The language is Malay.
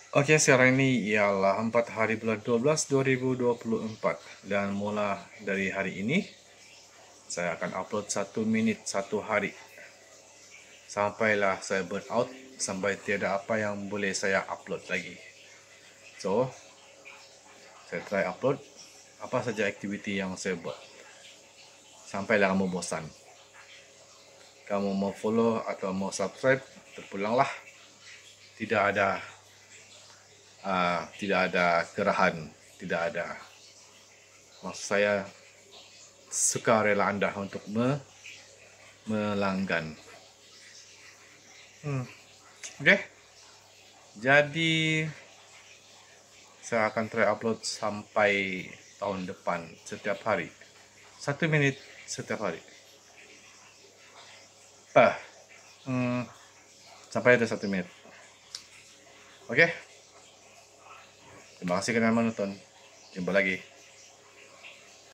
Okey, sekarang ini ialah 4 hari bulan 12 2024 dan mula dari hari ini saya akan upload 1 minit 1 hari sampailah saya burn out, sampai tiada apa yang boleh saya upload lagi. So, saya try upload apa saja aktiviti yang saya buat sampailah kamu bosan. Kamu mau follow atau mau subscribe, terpulanglah. Tidak ada kerahan, tidak ada. Maksud saya, suka rela anda untuk melanggan. Okay. Jadi saya akan try upload sampai tahun depan setiap hari. 1 minit setiap hari. Sampai ada 1 menit. Okay. Terima kasih kerana menonton. Jumpa lagi.